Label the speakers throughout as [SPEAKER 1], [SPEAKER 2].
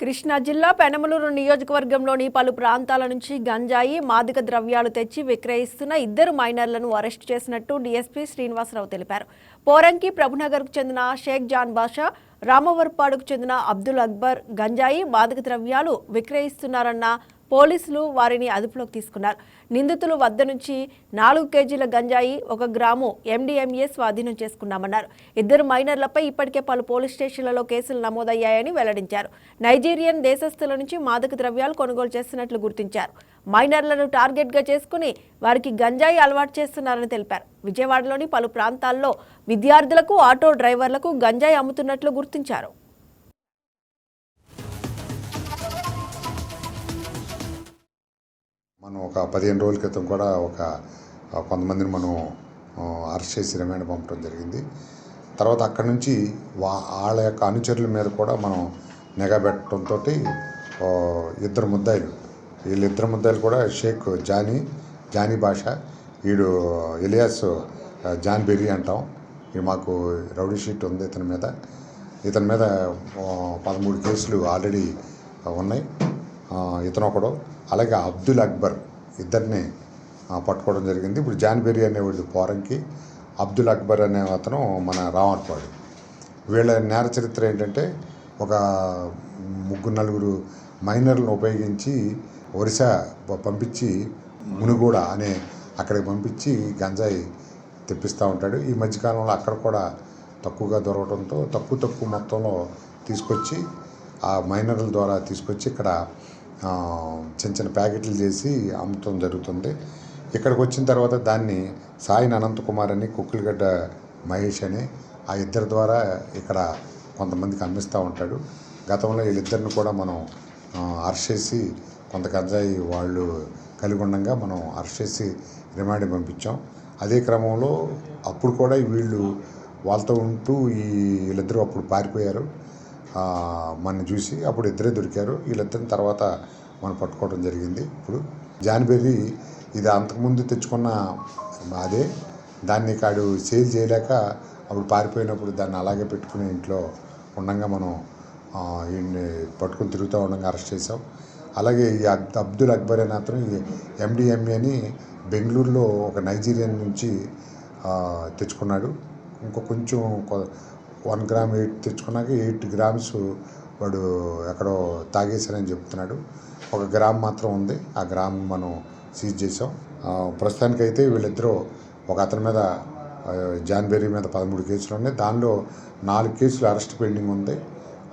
[SPEAKER 1] కృష్ణా జిల్లా పెనమలూరు నియోజకవర్గంలోని పలు ప్రాంతాల నుంచి గంజాయి మాదక ద్రవ్యాలు తెచ్చి విక్రయిస్తున్న ఇద్దరు మైనర్లను అరెస్టు చేసినట్టు డీఎస్పీ శ్రీనివాసరావు తెలిపారు. పోరంకి ప్రభునగర్కు చెందిన షేక్ జాన్ బాషా, రామవరపాడుకు చెందిన అబ్దుల్ అక్బర్ గంజాయి మాదక ద్రవ్యాలు విక్రయిస్తున్నారన్న పోలీసులు వారిని అదుపులోకి తీసుకున్నారు. నిందితుల వద్ద నుంచి 4 కేజీల గంజాయి, 1 గ్రాము MDMA స్వాధీనం చేసుకున్నామన్నారు. ఇద్దరు మైనర్లపై ఇప్పటికే పలు పోలీస్ స్టేషన్లలో కేసులు నమోదయ్యాయని వెల్లడించారు. నైజీరియన్ దేశస్థుల నుంచి మాదక ద్రవ్యాలు కొనుగోలు చేస్తున్నట్లు గుర్తించారు. మైనర్లను టార్గెట్గా చేసుకుని వారికి గంజాయి అలవాటు చేస్తున్నారని తెలిపారు. విజయవాడలోని పలు ప్రాంతాల్లో విద్యార్థులకు, ఆటో డ్రైవర్లకు గంజాయి అమ్ముతున్నట్లు గుర్తించారు.
[SPEAKER 2] మనం ఒక 15 రోజుల క్రితం కూడా కొంతమందిని మనం అరెస్ట్ చేసి రిమాండ్ పంపడం జరిగింది. తర్వాత అక్కడి నుంచి వాళ్ళ యొక్క అనుచరుల మీద కూడా మనం నిఘా పెట్టడంతో ఇద్దరు ముద్దాయిలు కూడా షేక్ జానీ బాషా, వీడు ఎలియాస్ జాన్ బెర్రీ అంటాం. ఇది మాకు రౌడీ షీట్ ఉంది ఇతని మీద 13 కేసులు ఆల్రెడీ ఉన్నాయి. ఇతను ఒకడు, అలాగే అబ్దుల్ అక్బర్, ఇద్దరిని పట్టుకోవడం జరిగింది. ఇప్పుడు జాన్ బెర్రీ అనేవాడు పోరంకి, అబ్దుల్ అక్బర్ అనే అతను మన రామవరపాడు. వీళ్ళ నేర చరిత్ర ఏంటంటే, ఒక 3-4 మైనర్లను ఉపయోగించి ఒరిస్సా పంపించి మునుగోడ అనే అక్కడికి పంపించి గంజాయి తెప్పిస్తూ ఉంటాడు. ఈ మధ్యకాలంలో అక్కడ కూడా తక్కువగా దొరకడంతో తక్కువ మొత్తంలో తీసుకొచ్చి ఆ మైనర్ల ద్వారా తీసుకొచ్చి ఇక్కడ చిన్న ప్యాకెట్లు చేసి అమ్మటం జరుగుతుంది. ఇక్కడికి వచ్చిన తర్వాత దాన్ని సాయిన్ అనంతకుమార్ అని, కుక్కులగడ్డ మహేష్ అని, ఆ ఇద్దరి ద్వారా ఇక్కడ కొంతమందికి అమ్మిస్తూ ఉంటాడు. గతంలో వీళ్ళిద్దరిని కూడా మనం అరెస్ట్ చేసి కొంత గంజాయి వాళ్ళు కలిగి ఉండగా మనం అరెస్ట్ చేసి రిమాండ్ పంపించాం. అదే క్రమంలో అప్పుడు కూడా వీళ్ళు వాళ్ళతో ఉంటూ వీళ్ళిద్దరూ అప్పుడు పారిపోయారు. మన చూసి అప్పుడు ఇద్దరే దొరికారు. వీళ్ళిద్దరిని తర్వాత మనం పట్టుకోవడం జరిగింది. ఇప్పుడు జాన్ బెర్రీ ఇది అంతకుముందు తెచ్చుకున్న అదే, దాన్ని కాడు సేల్ చేయలేక అప్పుడు పారిపోయినప్పుడు దాన్ని అలాగే పెట్టుకుని ఇంట్లో ఉండగా మనం వీడిని పట్టుకుని తిరుగుతూ ఉండగా అరెస్ట్ చేసాం. అలాగే ఈ అబ్దుల్ అక్బర్ అనే అతను MDMA అని బెంగళూరులో ఒక నైజీరియన్ నుంచి తెచ్చుకున్నాడు. కొంచెం 1 గ్రామ్ 8 తెచ్చుకున్నాక 8 గ్రామ్స్ వాడు ఎక్కడో తాగేశారని చెప్తున్నాడు. 1 గ్రామ్ మాత్రం ఉంది. ఆ గ్రామ్ మనం సీజ్ చేసాం. ప్రస్తుతానికైతే వీళ్ళిద్దరూ, ఒక అతని మీద జాన్ బెర్రీ మీద 13 కేసులు ఉన్నాయి. దానిలో 4 కేసులు అరెస్ట్ పెండింగ్ ఉంది.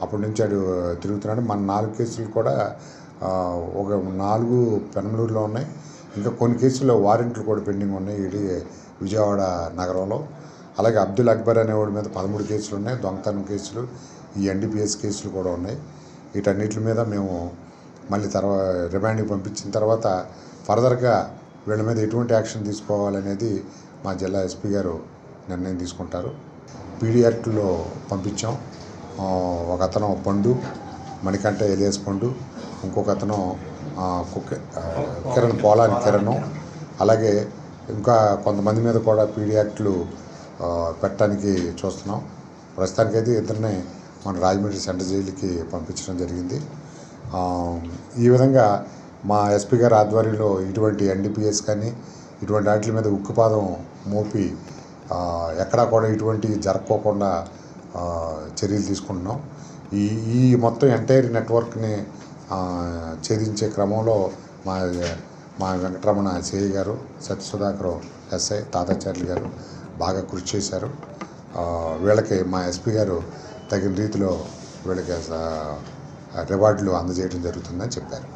[SPEAKER 2] అప్పటి నుంచి వాడు తిరుగుతున్నాడు. మన 4 కేసులు కూడా ఒక 4 పెనమలూరులో ఉన్నాయి. ఇంకా కొన్ని కేసుల్లో వారెంట్లు కూడా పెండింగ్ ఉన్నాయి ఇది విజయవాడ నగరంలో. అలాగే అబ్దుల్ అక్బర్ అనేవాడి మీద 13 కేసులు ఉన్నాయి. దొంగతనం కేసులు, ఈ NDPS కేసులు కూడా ఉన్నాయి. వీటన్నిటి మీద మేము మళ్ళీ రిమాండ్కి పంపించిన తర్వాత ఫర్దర్గా వీళ్ళ మీద ఎటువంటి యాక్షన్ తీసుకోవాలనేది మా జిల్లా SP గారు నిర్ణయం తీసుకుంటారు. PD యాక్ట్లో పంపించాం. ఒక అతను పండు, మణికంఠ ఎలియాస్ పండు, ఇంకొక అతను పోలాని కిరణ్, అలాగే ఇంకా కొంతమంది మీద కూడా PD యాక్ట్లు పెట్టడానికి చూస్తున్నాం. ప్రస్తుతానికైతే ఇద్దరిని మన రాజమండ్రి సెంట్రల్ జైలుకి పంపించడం జరిగింది. ఈ విధంగా మా SP గారి ఆధ్వర్యంలో ఇటువంటి NDPS కానీ ఇటువంటి వాటి మీద ఉక్కుపాదం మోపి ఎక్కడా కూడా ఇటువంటి జరగకోకుండా చర్యలు తీసుకుంటున్నాం. ఈ మొత్తం ఎంటైర్ నెట్వర్క్ని ఛేదించే క్రమంలో మా వెంకటరమణ CI గారు, సత్యసుధాకర్ SI, తాతాచార్యులు గారు బాగా కృషి చేశారు. వీళ్ళకి మా SP గారు తగిన రీతిలో వీళ్ళకి రివార్డులు అందజేయడం జరుగుతుందని చెప్పారు.